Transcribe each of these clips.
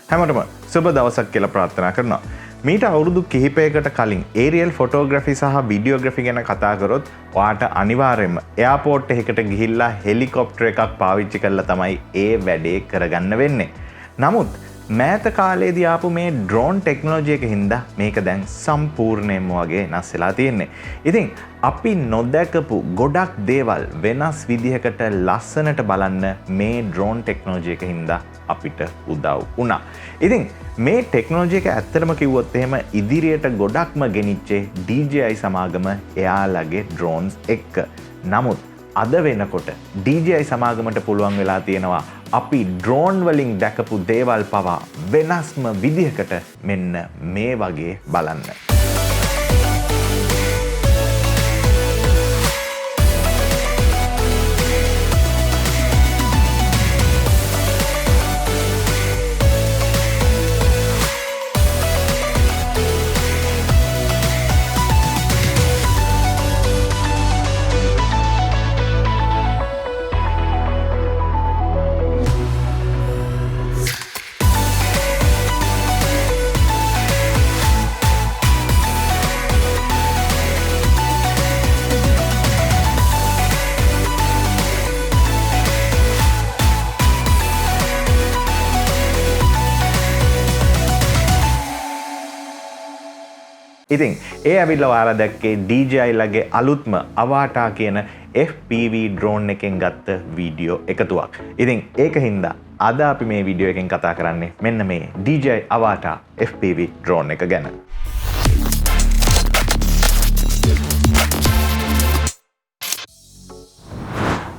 හැමෝටම සුබ දවසක් කියලා ප්‍රාර්ථනා කරනවා. මීට අවුරුදු කිහිපයකට කලින් ඒරියල් ෆොටෝග්‍රැෆි සහ වීඩියෝග්‍රැෆි ගැන කතා කරොත් ඔයාට අනිවාර්යයෙන්ම එයාපෝට් එකකට ගිහිල්ලා හෙලිකොප්ටර් එකක් පාවිච්චි කරලා තමයි ඒ වැඩේ කරගන්න වෙන්නේ. නමුත් මෑත කාලේදී ආපු මේ ඩ්‍රෝන් ටෙක්නොලොජි එක හින්දා මේක දැන් සම්පූර්ණයෙන්ම වගේ වෙනස් වෙලා තියෙන්නේ. ඉතින් අපි නොදැකපු ගොඩක් දේවල් වෙනස් විදිහකට ලස්සනට බලන්න මේ ඩ්‍රෝන් ටෙක්නොලොජි එක හින්දා අපිට උදව් වුණා. ඉතින් මේ ටෙක්නොලොජි එක ඇත්තටම කිව්වොත් එහෙම ඉදිරියට ගොඩක්ම ගෙනිච්චේ DJI සමාගම එයාලගේ ඩ්‍රෝන්ස් එක්ක. නමුත් අද වෙනකොට DJI සමාගමට පුළුවන් වෙලා තියෙනවා අපි ඩ්‍රෝන් වලින් දැකපු දේවල් පවා වෙනස්ම විදිහකට මෙන්න මේ වගේ බලන්න. ඉතින් ඒ ඇවිල්ලා ඔයාලා දැක්කේ DJI ලගේ අලුත්ම Avata කියන FPV ඩ්‍රෝන් එකෙන් ගත්ත වීඩියෝ එකතුවක්. ඉතින් ඒක හින්දා අද අපි මේ වීඩියෝ එකෙන් කතා කරන්නේ මෙන්න මේ DJI Avata FPV ඩ්‍රෝන් එක ගැන.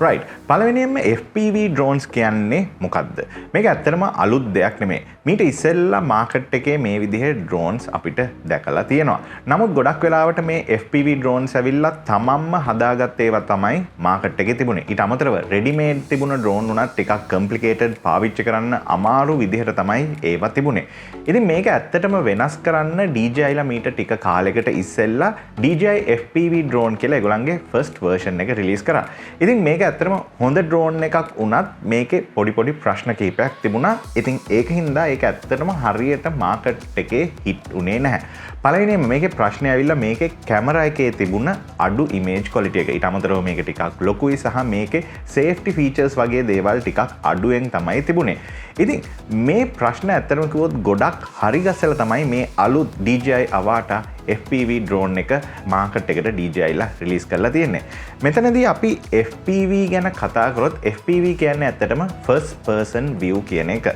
right පළවෙනියෙන්ම FPV drones කියන්නේ මොකක්ද? මේක ඇත්තටම අලුත් දෙයක් නෙමෙයි. මීට ඉස්සෙල්ලා මාකට් එකේ මේ විදිහේ drones අපිට දැකලා තියෙනවා. නමුත් ගොඩක් වෙලාවට මේ FPV drones ඇවිල්ලා තමන්ම හදාගත්ත ඒවා තමයි මාකට් එකේ තිබුණේ. ඊට අමතරව ready made තිබුණ drone උනත් ටිකක් complicated පාවිච්චි කරන්න අමාරු විදිහට තමයි ඒවා තිබුණේ. ඉතින් මේක ඇත්තටම වෙනස් කරන්න DJI ලා මීට ටික කාලයකට ඉස්සෙල්ලා DJI FPV drone කියලා ඒගොල්ලන්ගේ first version එක release කරා. ඉතින් මේක ඇත්තටම හොඳ ඩ්‍රෝන් එකක් වුණත් මේකේ පොඩි ප්‍රශ්න කිහිපයක් තිබුණා. ඉතින් ඒක හින්දා ඒක ඇත්තටම හරියට මාකට් එකේ හිට් උනේ නැහැ. පළවෙනියෙන්ම මේකේ ප්‍රශ්නේ ඇවිල්ලා මේකේ කැමරා එකේ තිබුණ අඩු ඉමේජ් ක්වොලිටි එක. ඊට අමතරව මේක ටිකක් ලොකුයි සහ මේකේ සේෆ්ටි ෆීචර්ස් වගේ දේවල් ටිකක් අඩුවෙන් තමයි තිබුණේ. ඉතින් මේ ප්‍රශ්න ඇත්තටම කිව්වොත් ගොඩක් හරි ගස්සලා තමයි මේ අලුත් DJI Avata FPV drone එක මාකට් එකට DJI ලා රිලීස් කරලා තියෙන්නේ. මෙතනදී අපි FPV ගැන කතා කරොත් FPV කියන්නේ ඇත්තටම first person view කියන එක.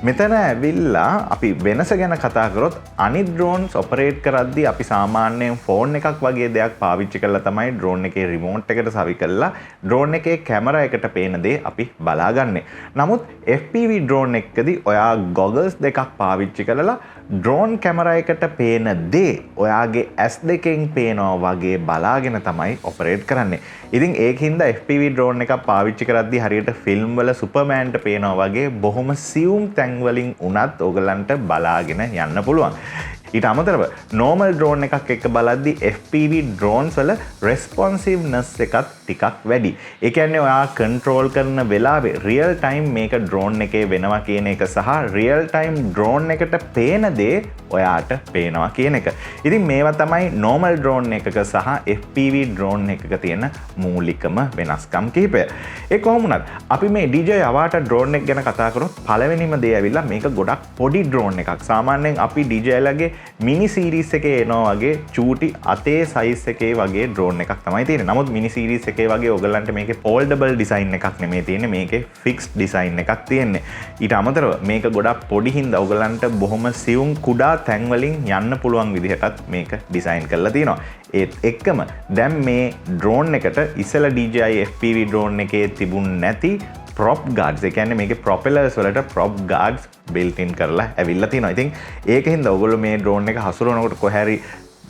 මෙතන ඇවිල්ලා අපි වෙනස ගැන කතා කරොත් අනිත් drones operate කරද්දී අපි සාමාන්‍යයෙන් ෆෝන් එකක් වගේ දෙයක් පාවිච්චි කරලා තමයි drone එකේ remote එකට සවි කරලා drone එකේ කැමරා එකට පේන දේ අපි බලාගන්නේ. නමුත් FPV drone එකකදී ඔයා goggles දෙකක් පාවිච්චි කරලා drone කැමරා එකට පේන දේ ඔයාගේ S2කින් පේනවා වගේ බලාගෙන තමයි operate කරන්නේ. ඉතින් ඒකින්ද FPV drone එකක් පාවිච්චි කරද්දී හරියට ෆිල්ම් වල සුපර්මෑන්ට පේනවා වගේ බොහොම සියුම් තැන් වලින් උනත් ඔයගලන්ට බලාගෙන යන්න පුළුවන්. ඊට අමතරව normal drone එකක් එක්ක බලද්දී FPV drones වල responsiveness එකත් ටිකක් වැඩි. ඒ කියන්නේ ඔයා control කරන වෙලාවේ real time මේක drone එකේ වෙනවා කියන එක සහ real time drone එකට පේන දේ ඔයාට පේනවා කියන එක. ඉතින් මේවා තමයි normal drone එකක සහ FPV drone එකක තියෙන මූලිකම වෙනස්කම් කිහිපය. ඒ කොහොම වුණත් අපි මේ DJI Avata drone එක ගැන කතා කරොත් පළවෙනිම දේ ඇවිල්ලා මේක ගොඩක් පොඩි drone එකක්. සාමාන්‍යයෙන් අපි DJI ලගේ මිනි සීරීස් එකේ එනවා වගේ චූටි අතේ සයිස් එකේ වගේ ඩ්‍රෝන් එකක් තමයි තියෙන්නේ. නමුත් මිනි සීරීස් එකේ වගේ ඔයගලන්ට මේකේ ෆෝල්ඩබල් ඩිසයින් එකක් නෙමෙයි තියෙන්නේ. මේකේ ෆික්ස්ඩ් ඩිසයින් එකක් තියෙන්නේ. ඊට අමතරව මේක ගොඩක් පොඩි හින්දා ඔයගලන්ට බොහොම සියුම් කුඩා තැන් වලින් යන්න පුළුවන් විදිහටත් මේක ඩිසයින් කරලා තියෙනවා. ඒත් එක්කම දැන් මේ ඩ්‍රෝන් එකට ඉස්සෙල්ලා DJI FPV ඩ්‍රෝන් එකේ තිබුණ නැති prop guards ඒ කියන්නේ මේකේ propellers වලට prop guards built in කරලා ඇවිල්ලා තියෙනවා. ඉතින් ඒකින්ද ඔයගොල්ලෝ මේ drone එක හසුරවනකොට කොහේ හරි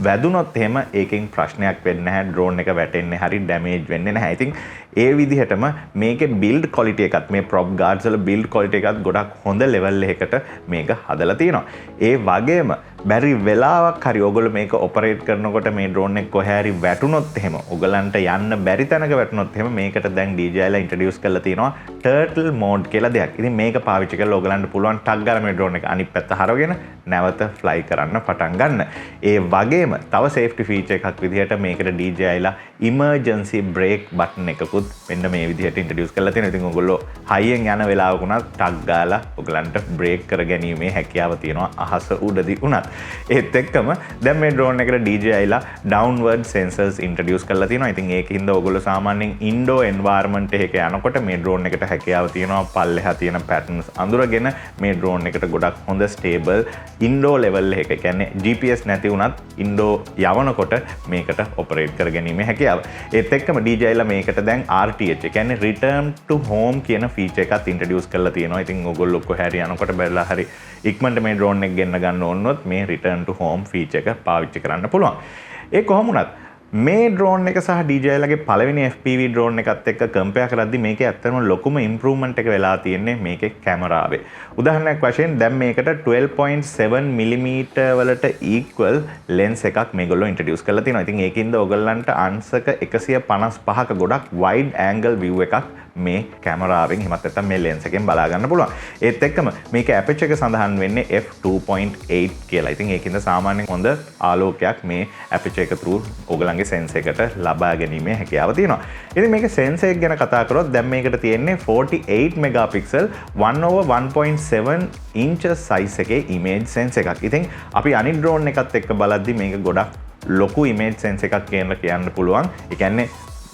වැදුනොත් එහෙම ඒකෙන් ප්‍රශ්නයක් වෙන්නේ නැහැ. drone එක වැටෙන්නේ හරි damage වෙන්නේ නැහැ. ඉතින් ඒ විදිහටම මේකේ බිල්ඩ් ක්වොලිටි එකත් මේ ප්‍රොප් ගාඩ්ස් වල බිල්ඩ් ක්වොලිටි එකත් ගොඩක් හොඳ ලෙවල් එකකට මේක හදලා තියෙනවා. ඒ වගේම බැරි වෙලාවක් හරි ඔයගොල්ලෝ මේක ඔපරේට් කරනකොට මේ ඩ්‍රෝන් එක කොහේ හරි වැටුනොත් එහෙම ඔයගලන්ට යන්න බැරි තැනක වැටුනොත් එහෙම මේකට දැන් DJI ලා ඉන්ට්‍රොඩියුස් කරලා තියෙනවා turtle mode කියලා දෙයක්. ඉතින් මේක පාවිච්චි කරලා ඔයගලන්ට පුළුවන් ටක් ගාලා මේ ඩ්‍රෝන් එක අනිත් පැත්ත හරවගෙන නැවත ෆ්ලයි කරන්න පටන් ගන්න. ඒ වගේම තව සේෆ්ටි ෆීචර් එකක් විදිහට මේකට DJI ලා emergency brake button එකකුත් මෙන්න මේ විදිහට ඉන්ට්‍රොඩියුස් කරලා තියෙනවා. ඉතින් ඔයගොල්ලෝ හයියෙන් යන වෙලාවක උනත් ටක් ගාලා ඔයගලන්ට බ්‍රේක් කර ගැනීමේ හැකියාව තියෙනවා අහස උඩදී උනත්. ඒත් එක්කම දැන් මේ ඩ්‍රෝන් එකට DJI ලා downward sensors introduce කරලා තියෙනවා. ඉතින් ඒකින්ද ඔයගොල්ලෝ සාමාන්‍යයෙන් indoor environment එකක යනකොට මේ ඩ්‍රෝන් එකට හැකියාව තියෙනවා පල්ලෙහා තියෙන patterns අඳුරගෙන මේ ඩ්‍රෝන් එකට ගොඩක් හොඳ stable indoor level එකක කියන්නේ GPS නැති වුණත් indoor යවනකොට මේකට operate කර ගැනීමේ හැකියාව. ඒත් එක්කම DJI ලා මේකට දැන් RTH ඒ කියන්නේ return to home කියන feature එකත් introduce කරලා තියෙනවා. ඉතින් ඔයගොල්ලෝ කොහේ හරි යනකොට බැලලා හරි ඉක්මනට මේ ඩ්‍රෝන් එක ගෙන්න ගන්න ඕනොත් මේ return to home feature එක පාවිච්චි කරන්න පුළුවන්. ඒ කොහොම වුණත් මේ ඩ්‍රෝන් එක සහ DJI ලගේ පළවෙනි FPV ඩ්‍රෝන් එකත් එක්ක කම්පෙයාර් කරද්දී මේකේ ඇත්තටම ලොකුම ඉම්ප්‍රූව්මන්ට් එක වෙලා තියෙන්නේ මේකේ කැමරාවේ. උදාහරණයක් වශයෙන් දැන් මේකට 12.7 mm වලට equal lens එකක් මේගොල්ලෝ introduce කරලා තියෙනවා. ඉතින් ඒකින්ද ඔයගොල්ලන්ට අංශක 155ක ගොඩක් wide angle view එකක් මේ කැමරාවෙන් එහෙමත් නැත්නම් මේ lens එකෙන් බලා ගන්න පුළුවන්. ඒත් එක්කම මේකේ aperture එක සඳහන් වෙන්නේ f2.8 කියලා. ඉතින් ඒකින්ද සාමාන්‍යයෙන් හොඳ ආලෝකයක් මේ aperture එක through ඔයගලන්ගේ sense එකට ලබා ගැනීමේ හැකියාව තියෙනවා. ඉතින් මේකේ sense එක ගැන කතා කරොත් දැන් මේකට තියෙන්නේ 48 megapixel 1/1.7 inches size එකේ image sense එකක්. ඉතින් අපි අනිත් drone එකත් එක්ක බලද්දි මේක ගොඩක් ලොකු image sense එකක් කියන්න පුළුවන්. ඒ කියන්නේ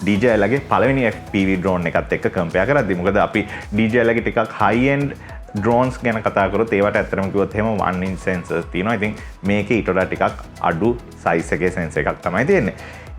DJI ලගේ පළවෙනි FPV drone එකත් එක්ක කම්පෙයාර් කරද්දී මොකද අපි DJI ලගේ ටිකක් high end drones ගැන කතා කරොත් ඒවට ඇත්තටම කිව්වොත් එහෙම 1 inch sensors තියෙනවා. ඉතින් මේකේ ඊට වඩා ටිකක් අඩු size එකේ sensor එකක් තමයි තියෙන්නේ.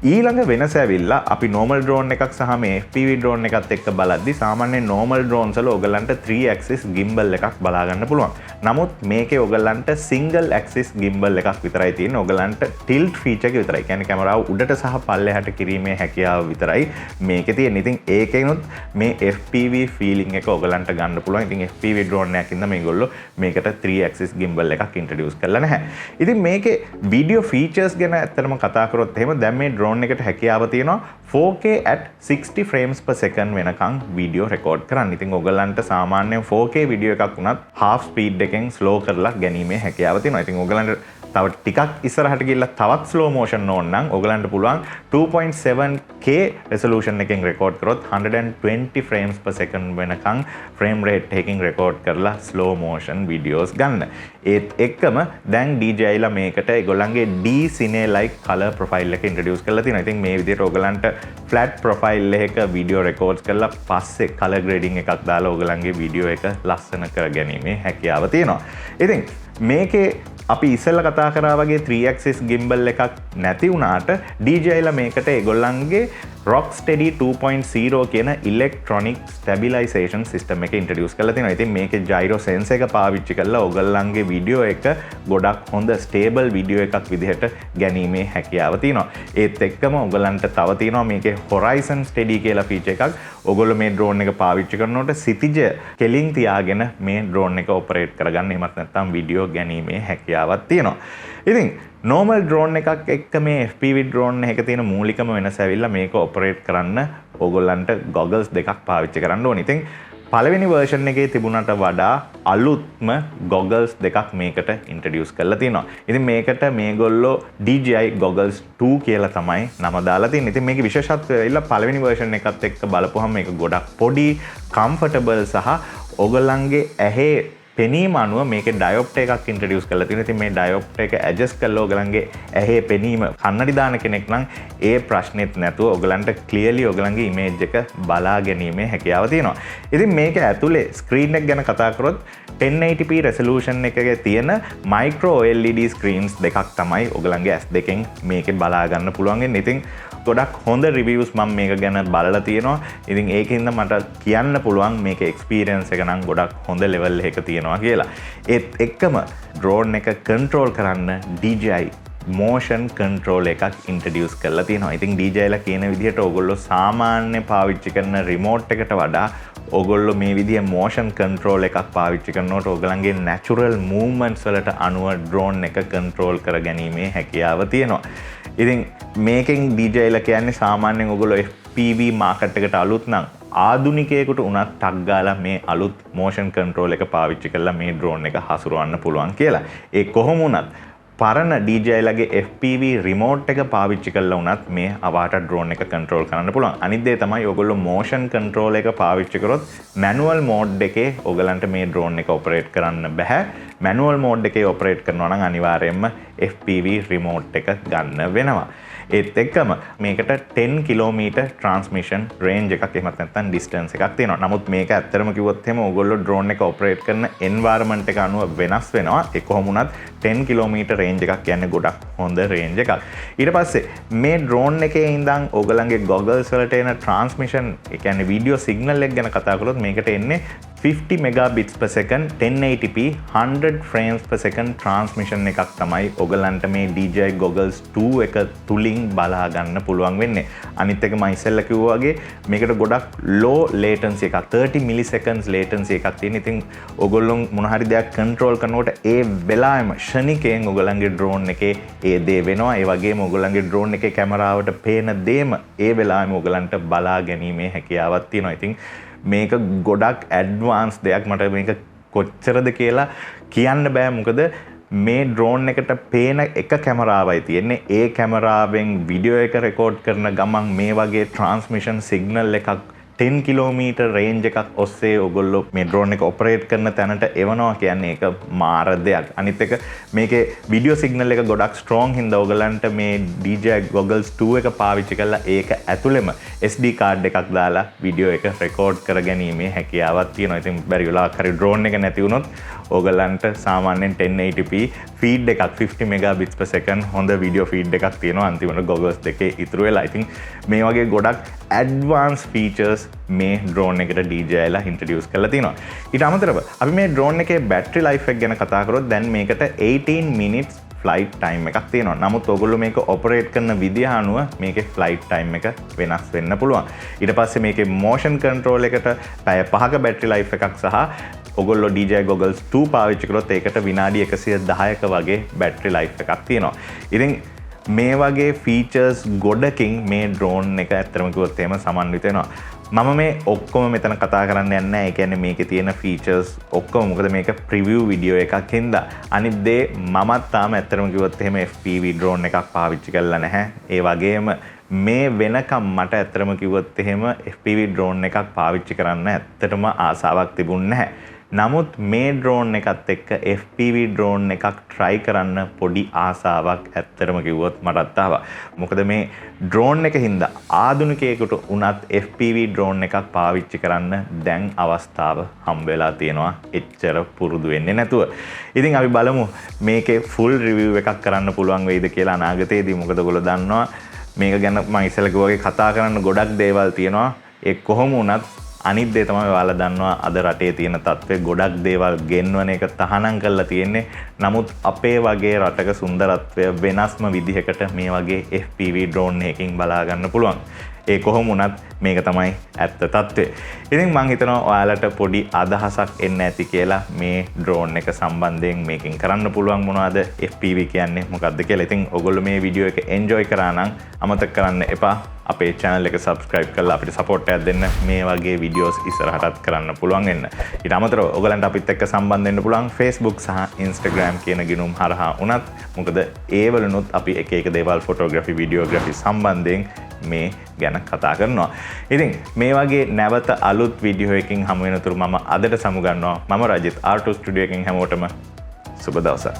ඊළඟ වෙනස ඇවිල්ලා අපි normal drone එකක් සහ මේ FPV drone එකත් එක්ක බලද්දි සාමාන්‍ය normal drones වල ඔයගලන්ට 3 axis gimbal එකක් බලා ගන්න පුළුවන්. නමුත් මේකේ ඔයගලන්ට single axis gimbal එකක් විතරයි තියෙන්නේ. ඔයගලන්ට tilt feature එක විතරයි. කියන්නේ කැමරාව උඩට සහ පල්ලෙහාට කිරීමේ හැකියාව විතරයි මේකේ තියෙන්නේ. ඉතින් ඒකෙනුත් මේ FPV feeling එක ඔයගලන්ට ගන්න පුළුවන්. ඉතින් FPV drone එකකින්ද මේගොල්ලෝ මේකට 3 axis gimbal එකක් introduce කරලා නැහැ. ඉතින් මේකේ video features ගැන ඇත්තටම කතා කරොත් එහෙම දැන් මේ drone එකට හැකියාව තියෙනවා 4K at 60 frames per second වෙනකන් වීඩියෝ රෙකෝඩ් කරන්න. ඉතින් ඔයගලන්ට සාමාන්‍යයෙන් 4K වීඩියෝ එකක් වුණත් half speed එකෙන් slow කරලා ගැනීමේ හැකියාව තියෙනවා. ඉතින් ඔයගලන්ට තව ටිකක් ඉස්සරහට ගිහිල්ලා තවත් slow motion ඕන නම් ඔයගලන්ට පුළුවන් 2.7K resolution එකෙන් රෙකෝඩ් කරොත් 120 frames per second වෙනකන් frame rate එකකින් රෙකෝඩ් කරලා slow motion videos ගන්න. ඒත් එක්කම දැන් DJI ලා මේකට ඒගොල්ලන්ගේ D Cine like color profile එක introduce කරලා තියෙනවා. ඉතින් මේ විදිහට ඔයගලන්ට flat profile එකක video records කරලා පස්සේ color grading එකක් දාලා ඔයගලන්ගේ video එක ලස්සන කරගැනීමේ හැකියාව තියෙනවා. ඉතින් මේකේ අපි ඉස්සෙල්ලා කතා කරා වගේ 3 axis gimbal එකක් නැති වුණාට DJI ලා මේකට ඒගොල්ලන්ගේ Rocksteady 2.0 කියන electronic stabilization system එක introduce කරලා තියෙනවා. ඉතින් මේකේ gyro sense එක පාවිච්චි කරලා ඔයගොල්ලන්ගේ වීඩියෝ එක ගොඩක් හොඳ stable වීඩියෝ එකක් විදිහට ගැනීමේ හැකියාව තියෙනවා. ඒත් එක්කම ඔයගොල්ලන්ට තව තියෙනවා මේකේ horizon steady කියලා feature එකක්. ඔයගොල්ලෝ මේ drone එක පාවිච්චි කරනකොට සිතිජ කෙලින් තියාගෙන මේ drone එක operate කරගන්න. එහෙමත් නැත්නම් වීඩියෝ ගැනීමේ හැකියාවක් තියෙනවා. ඉතින් normal drone එකක් එක්ක මේ FPV drone එක තියෙන මූලිකම වෙනස ඇවිල්ලා මේක operate කරන්න ඕගොල්ලන්ට goggles දෙකක් පාවිච්චි කරන්න ඕනේ. ඉතින් පළවෙනි version එකේ තිබුණට වඩා අලුත්ම goggles දෙකක් මේකට introduce කරලා තියෙනවා. ඉතින් මේකට මේගොල්ලෝ DJI goggles 2 කියලා තමයි නම දාලා තියෙන්නේ. ඉතින් මේකේ විශේෂත්වය ඇවිල්ලා පළවෙනි version එකත් එක්ක බලපුවහම මේක ගොඩක් පොඩි, comfortable සහ ඕගොල්ලන්ගේ ඇහි පෙනීම අනුව මේකේ diopter එකක් introduce කරලා තියෙනවා. ඉතින් මේ diopter එක adjust කරලා ඔයගලන්ගේ ඇහි පෙනීම කන්නඩි දාන කෙනෙක් නම් ඒ ප්‍රශ්නෙත් නැතුව ඔයගලන්ට clearly ඔයගලන්ගේ image එක බලා ගැනීමේ හැකියාව තියෙනවා. ඉතින් මේක ඇතුලේ screen එක ගැන කතා කරොත් 1080p resolution එකක තියෙන micro LED screens දෙකක් තමයි ඔයගලන්ගේ S2කින් මේකේ බලා ගන්න පුළුවන් වෙන්නේ. ඉතින් ගොඩක් හොඳ රිවිව්ස් මම මේක ගැන බලලා තියෙනවා. ඉතින් ඒකින්ද මට කියන්න පුළුවන් මේක එක්ස්පීරියන්ස් එක නම් ගොඩක් හොඳ ලෙවල් එකක තියෙනවා කියලා. ඒත් එක්කම ඩ්‍රෝන් එක කන්ට්‍රෝල් කරන්න DJI motion control එකක් introduce කරලා තියෙනවා. ඉතින් DJI ලා කියන විදිහට ඕගොල්ලෝ සාමාන්‍ය පාවිච්චි කරන remote එකට වඩා ඕගොල්ලෝ මේ විදිහේ motion control එකක් පාවිච්චි කරනකොට ඕගලන්ගේ natural movements වලට අනුව drone එක control කරගැනීමේ හැකියාව තියෙනවා. ඉතින් මේකෙන් DJI ලා කියන්නේ සාමාන්‍යයෙන් ඕගොල්ලෝ FPV market එකට අලුත් නම් ආදුනිකයෙකුට උනත් ටක් ගාලා මේ අලුත් motion control එක පාවිච්චි කරලා මේ drone එක හසුරවන්න පුළුවන් කියලා. ඒ කොහොම වුණත් පරණ DJI ලගේ FPV remote එක පාවිච්චි කරලා උනත් මේ Avata drone එක control කරන්න පුළුවන්. අනිත් දේ තමයි ඔයගොල්ලෝ motion control එක පාවිච්චි කරොත් manual mode එකේ ඔයගලන්ට මේ drone එක operate කරන්න බෑ. manual mode එකේ operate කරනවා නම් අනිවාර්යයෙන්ම FPV remote එක ගන්න වෙනවා. ඒත් එක්කම මේකට 10 km transmission range එකක් එහෙමත් නැත්නම් distance එකක් තියෙනවා. නමුත් මේක ඇත්තටම කිව්වොත් එහෙම ඕගොල්ලෝ drone එක operate කරන environment එක අනුව වෙනස් වෙනවා. ඒ කොහොම වුණත් 10 km range එකක් කියන්නේ ගොඩක් හොඳ range එකක්. ඊට පස්සේ මේ drone එකේ ඉඳන් ඕගලන්ගේ goggles වලට එන transmission ඒ කියන්නේ video signal එක ගැන කතා කරොත් මේකට එන්නේ 50 megabits per second 1080p 100 frames per second transmission එකක් තමයි ඔයගලන්ට මේ DJI goggles 2 එක තුලින් බලා ගන්න පුළුවන් වෙන්නේ. අනිත් එක මම ඉස්සෙල්ලා කිව්වා වගේ මේකට ගොඩක් low latency එකක් 30 milliseconds latency එකක් තියෙන. ඉතින් ඔයගොල්ලෝ මොන හරි දෙයක් control කරනකොට ඒ වෙලාවෙම ෂණිකයෙන් ඔයගලන්ගේ drone එකේ ඒ දේ වෙනවා. ඒ වගේම ඔයගලන්ගේ drone එකේ කැමරාවට පේන දේම ඒ වෙලාවෙම ඔයගලන්ට බලා ගැනීමේ හැකියාවක් තියෙනවා. ඉතින් මේක ගොඩක් ඇඩ්වාන්ස් දෙයක්. මට මේක කොච්චරද කියලා කියන්න බෑ. මොකද මේ ඩ්‍රෝන් එකට පේන එක කැමරාවයි තියෙන්නේ. ඒ කැමරාවෙන් වීඩියෝ එක රෙකෝඩ් කරන ගමන් මේ වගේ ට්‍රාන්ස්මිෂන් සිග්නල් එකක් 10 km රේන්ජ් එකක් ඔස්සේ ඔයගොල්ලෝ මේ ඩ්‍රෝන් එක ඔපරේට් කරන තැනට එවනවා කියන්නේ ඒක මාර දෙයක්. අනිත් එක මේකේ වීඩියෝ සිග්නල් එක ගොඩක් ස්ට්‍රෝං හින්දා ඔයගලන්ට මේ DJI goggles 2 එක පාවිච්චි කරලා ඒක ඇතුළෙම SD card එකක් දාලා වීඩියෝ එක රෙකෝඩ් කරගැනීමේ හැකියාවක් තියෙනවා. ඉතින් බැරි වෙලාවක් හරි ඩ්‍රෝන් එක නැති වුණොත් ඕගලන්ට සාමාන්‍යයෙන් 1080p ෆීඩ් එකක් 50 megabits per second හොඳ වීඩියෝ ෆීඩ් එකක් තියෙනවා අන්තිමට goggles දෙකේ ඉතුරු වෙලා. ඉතින් මේ වගේ ගොඩක් ඇඩ්වාන්ස් ෆීචර්ස් මේ ඩ්‍රෝන් එකට DJI ලා ඉන්ට්‍රොඩියුස් කරලා තිනවා. ඊට අමතරව අපි මේ ඩ්‍රෝන් එකේ බැටරි ලයිෆ් එක ගැන කතා කරොත් දැන් මේකට 18 minutes ෆ්ලයිට් ටයිම් එකක් තියෙනවා. නමුත් ඔයගොල්ලෝ මේක ඔපරේට් කරන විදිහ අනුව මේකේ ෆ්ලයිට් ටයිම් එක වෙනස් වෙන්න පුළුවන්. ඊට පස්සේ මේකේ motion control එකට පැය 5ක බැටරි ලයිෆ් එකක් සහ ඔයගොල්ලෝ DJI goggles 2 පාවිච්චි කරොත් ඒකට විනාඩි 110ක වගේ බැටරි ලයිෆ් එකක් තියෙනවා. ඉතින් මේ වගේ ෆීචර්ස් ගොඩකින් මේ ඩ්‍රෝන් එක ඇත්තටම කිව්වොත් එහෙම සමන්විත වෙනවා. මම මේ ඔක්කොම මෙතන කතා කරන්න යන්නේ නැහැ. ඒ කියන්නේ මේකේ තියෙන ෆීචර්ස් ඔක්කොම මොකද මේක ප්‍රිවිව් වීඩියෝ එකක් හින්දා. අනිත් දේ මමත් තාම ඇත්තටම කිව්වොත් එහෙම FPV ඩ්‍රෝන් එකක් පාවිච්චි කරලා නැහැ. ඒ වගේම මේ වෙනකම් මට ඇත්තටම කිව්වොත් එහෙම FPV ඩ්‍රෝන් එකක් පාවිච්චි කරන්න ඇත්තටම ආසාවක් තිබුණේ නැහැ. නමුත් මේ ඩ්‍රෝන් එකත් එක්ක FPV ඩ්‍රෝන් එකක් try කරන්න පොඩි ආසාවක් ඇත්තටම කිව්වොත් මටත් ආවා. මොකද මේ ඩ්‍රෝන් එක හින්දා ආධුනිකයෙකුට උනත් FPV ඩ්‍රෝන් එකක් පාවිච්චි කරන්න දැන් අවස්ථාව හම්බ වෙලා තියෙනවා. එච්චර පුරුදු වෙන්නේ නැතුව. ඉතින් අපි බලමු මේකේ full review එකක් කරන්න පුළුවන් වෙයිද කියලා අනාගතයේදී. මොකද ඔයගොල්ලෝ දන්නවා මේක ගැන මම ඉස්සෙල්ලා කිව්වා වගේ කතා කරන්න ගොඩක් දේවල් තියෙනවා. ඒ කොහොම වුණත් අනිත් දේ තමයි ඔයාලා දන්නවා අද රටේ තියෙන තත්ත්වය ගොඩක් දේවල් ගෙන්වන එක තහනම් කරලා තියෙන්නේ. නමුත් අපේ වගේ රටක සුන්දරත්වය වෙනස්ම විදිහකට මේ වගේ FPV ඩ්‍රෝන් එකකින් බලා ගන්න පුළුවන්. ඒ කොහොම වුණත් මේක තමයි ඇත්ත තත්ත්වය. ඉතින් මම හිතනවා ඔයාලට පොඩි අදහසක් එන්න ඇති කියලා මේ ඩ්‍රෝන් එක සම්බන්ධයෙන් මේකෙන් කරන්න පුළුවන් මොනවද FPV කියන්නේ මොකක්ද කියලා. ඉතින් ඔයගොල්ලෝ මේ වීඩියෝ එක එන්ජොයි කරා නම් අමතක කරන්න එපා අපේ channel එක subscribe කරලා අපිට support එකක් දෙන්න. මේ වගේ videos ඉස්සරහටත් කරන්න පුළුවන් වෙන්න. ඊට අමතරව ඔයගලන්ට අපිත් එක්ක සම්බන්ධ වෙන්න පුළුවන් Facebook සහ Instagram කියන ගිණුම් හරහා උනත්. මොකද ඒ වලනොත් අපි එක එක දේවල් photography videography සම්බන්ධයෙන් මේ ගැන කතා කරනවා. ඉතින් මේ වගේ නැවත අලුත් වීඩියෝ එකකින් හමු වෙනතුරු මම අදට සමු ගන්නවා. මම රජිත් R2 ස්ටුඩියෝ එකකින් හැමෝටම සුබ දවසක්.